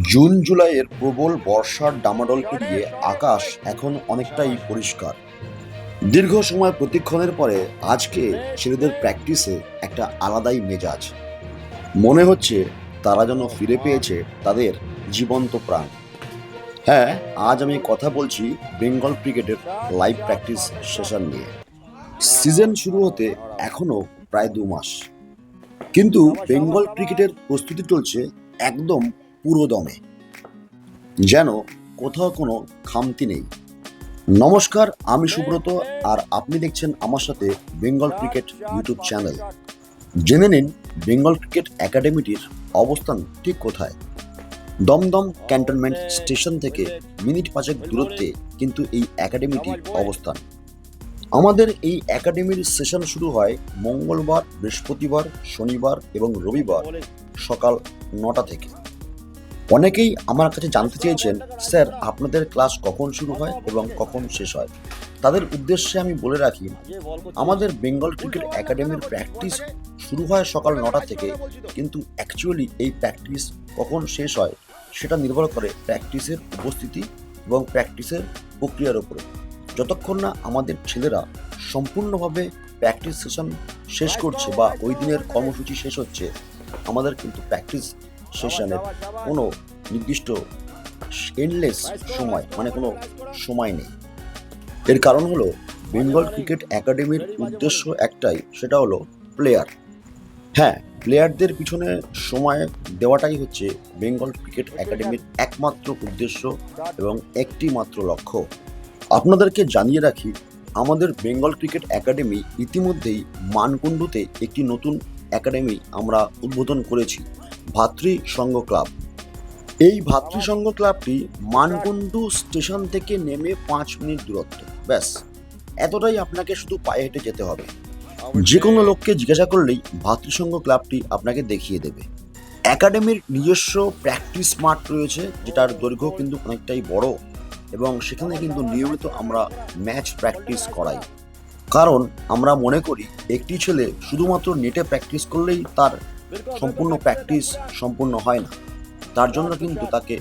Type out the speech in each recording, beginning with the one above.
June জুলাইয়ের প্রবল বর্ষার ডামাডোল পেরিয়ে আকাশ এখন অনেকটাই পরিষ্কার। দীর্ঘ সময় প্রতীক্ষণের পরে আজকে ছেলেদের প্র্যাকটিসে একটা আলাদাই মেজাজ। মনে হচ্ছে তারা যেন ফিরে পেয়েছে তাদের জীবন্ত প্রাণ। হ্যাঁ, আজ আমি কথা বলছি বেঙ্গল ক্রিকেটের লাইভ প্র্যাকটিস সেশন নিয়ে। সিজন শুরু হতে এখনো প্রায় 2 মাস, কিন্তু বেঙ্গল ক্রিকেটের প্রস্তুতি চলছে একদম পুরো দমে, যেন কোথাও কোনো খামতি নেই। নমস্কার, আমি সুব্রত, আর আপনি দেখছেন আমার সাথে বেঙ্গল ক্রিকেট ইউটিউব চ্যানেল। জেনে নিন বেঙ্গল ক্রিকেট একাডেমিটির অবস্থান ঠিক কোথায়। দমদম ক্যান্টনমেন্ট স্টেশন থেকে মিনিট 5 দূরত্বে কিন্তু এই একাডেমিটির অবস্থান। আমাদের এই একাডেমির সেশন শুরু হয় মঙ্গলবার, বৃহস্পতিবার, শনিবার এবং রবিবার সকাল 9টা থেকে। অনেকেই আমার কাছে জানতে চেয়েছেন, স্যার আপনাদের ক্লাস কখন শুরু হয় এবং কখন শেষ হয়। তাদের উদ্দেশ্যে আমি বলে রাখি, আমাদের বেঙ্গল ক্রিকেট একাডেমির প্র্যাকটিস শুরু হয় সকাল 9টা থেকে, কিন্তু অ্যাকচুয়ালি এই প্র্যাকটিস কখন শেষ হয় সেটা নির্ভর করে প্র্যাকটিসের উপস্থিতি এবং প্র্যাকটিসের প্রক্রিয়ার উপরে। যতক্ষণ না আমাদের ছেলেরা সম্পূর্ণভাবে প্র্যাকটিস সেশন শেষ করছে বা ওই দিনের কর্মসূচি শেষ হচ্ছে, আমাদের কিন্তু প্র্যাকটিস সেশনের কোনো নির্দিষ্ট এন্ডলেস সময় মানে কোনো সময় নেই। এর কারণ হলো বেঙ্গল ক্রিকেট একাডেমির উদ্দেশ্য একটাই, সেটা হলো প্লেয়ার। হ্যাঁ, প্লেয়ারদের পিছনে সময় দেওয়াটাই হচ্ছে বেঙ্গল ক্রিকেট একাডেমির একমাত্র উদ্দেশ্য এবং একটি মাত্র লক্ষ্য। আপনাদেরকে জানিয়ে রাখি, আমাদের বেঙ্গল ক্রিকেট একাডেমি ইতিমধ্যেই মানকুণ্ডুতে একটি নতুন একাডেমি আমরা উদ্বোধন করেছি, ভাতৃসংঘ ক্লাব। এই ভাতৃসংঘ ক্লাবটি মানকুণ্ডু স্টেশন থেকে নেমে 5 মিনিট দূরত্ব, ব্যাস এতটাই। আপনাকে শুধু পায়ে হেঁটে যেতে হবে। যে কোনো লোককে জিজ্ঞাসা করলেই ভাতৃসংঘ ক্লাবটি আপনাকে দেখিয়ে দেবে। একাডেমির নিজস্ব প্র্যাকটিস মাঠ রয়েছে, যেটার দৈর্ঘ্য কিন্তু অনেকটাই বড়, এবং সেখানে কিন্তু নিয়মিত আমরা ম্যাচ প্র্যাকটিস করাই। কারণ আমরা মনে করি একটি ছেলে শুধুমাত্র নেটে প্র্যাকটিস করলেই তার সম্পূর্ণ প্র্যাকটিস সম্পূর্ণ হয় না। তার জন্য কিন্তু তাকে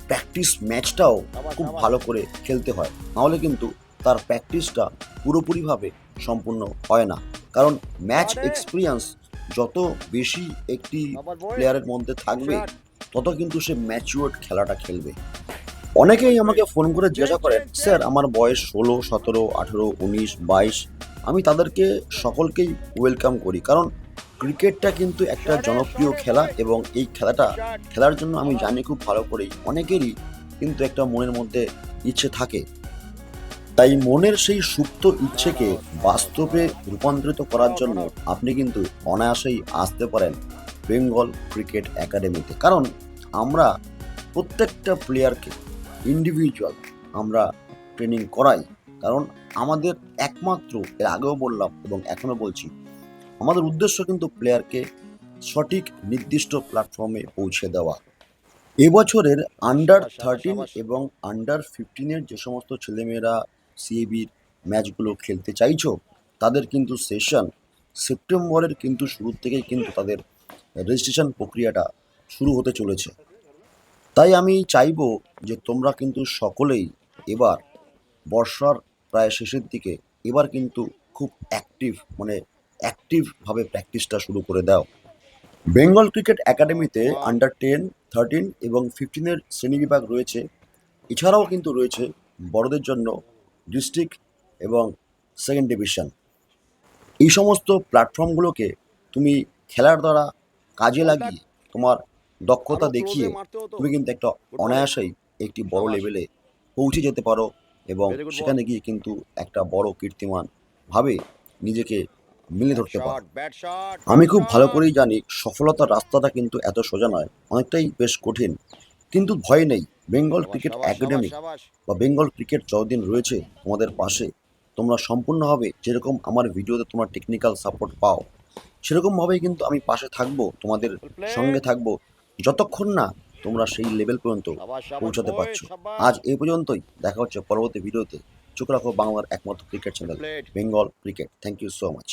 প্র্যাকটিস ম্যাচটাও খুব ভালো করে খেলতে হয়, নাহলে কিন্তু তার প্র্যাকটিসটা পুরোপুরিভাবে সম্পূর্ণ হয় না। কারণ ম্যাচ এক্সপিরিয়েন্স যত বেশি একটি প্লেয়ারের মধ্যে থাকবে, তত কিন্তু সে ম্যাচিওর্ড খেলাটা খেলবে। অনেকেই আমাকে ফোন করে জিজ্ঞাসা করেন, স্যার আমার বয়স 16, 17, 18, 19, 22। আমি তাদেরকে সকলকেই ওয়েলকাম করি, কারণ ক্রিকেটটা কিন্তু একটা জনপ্রিয় খেলা, এবং এই খেলাটা খেলার জন্য আমি জানি খুব ভালো করেই অনেকেরই কিন্তু একটা মনের মধ্যে ইচ্ছে থাকে। তাই মনের সেই সুপ্ত ইচ্ছেকে বাস্তবে রূপান্তরিত করার জন্য আপনি কিন্তু অনায়াসেই আসতে পারেন বেঙ্গল ক্রিকেট একাডেমিতে। কারণ আমরা প্রত্যেকটা প্লেয়ারকে ইন্ডিভিজুয়াল আমরা ট্রেনিং করাই। কারণ আমাদের একমাত্র, এর আগেও বললাম এবং এখনও বলছি, আমাদের উদ্দেশ্য কিন্তু প্লেয়ারকে সঠিক নির্দিষ্ট প্ল্যাটফর্মে পৌঁছে দেওয়া। এবছরের আন্ডার 13 এবং আন্ডার 15 যে সমস্ত ছেলেমেয়েরা সিএবির ম্যাচগুলো খেলতে চাইছো, তাদের কিন্তু সেশন সেপ্টেম্বরের কিন্তু শুরুর থেকেই কিন্তু তাদের রেজিস্ট্রেশন প্রক্রিয়াটা শুরু হতে চলেছে। তাই আমি চাইবো যে তোমরা কিন্তু সকলেই এবার বর্ষার প্রায় শেষের দিকে এবার কিন্তু খুব অ্যাক্টিভভাবে প্র্যাকটিসটা শুরু করে দাও। বেঙ্গল ক্রিকেট একাডেমিতে আন্ডার 10, 13 এবং 15 শ্রেণীবিভাগ রয়েছে। এছাড়াও কিন্তু রয়েছে বড়দের জন্য ডিস্ট্রিক্ট এবং সেকেন্ড ডিভিশন। এই সমস্ত প্ল্যাটফর্মগুলোকে তুমি খেলার দ্বারা কাজে লাগিয়ে তোমার দক্ষতা দেখিয়ে তুমি কিন্তু একটা অনায়াসেই একটি বড় লেভেলে পৌঁছে যেতে পারো, এবং সেখানে গিয়ে কিন্তু একটা বড় কীর্তিমান ভাবে নিজেকে মিলে ধরতে পারো। আমি খুব ভালো করেই জানি সফলতার রাস্তাটা কিন্তু এত সোজা নয়, অনেকটাই বেশ কঠিন। কিন্তু ভয় নেই, বেঙ্গল ক্রিকেট একাডেমি বা বেঙ্গল ক্রিকেট যতদিন রয়েছে তোমাদের পাশে, তোমরা সম্পূর্ণভাবে যেরকম আমার ভিডিওতে তোমার টেকনিক্যাল সাপোর্ট পাও, সেরকমভাবেই কিন্তু আমি পাশে থাকবো, তোমাদের সঙ্গে থাকবো, যতক্ষণ না তোমরা সেই লেভেল পর্যন্ত পৌঁছাতে পারছো। আজ এই পর্যন্তই, দেখা হচ্ছে পরবর্তী ভিডিওতে। চোখ রাখো বাংলার একমাত্র cricket channel Bengal cricket. Thank you so much.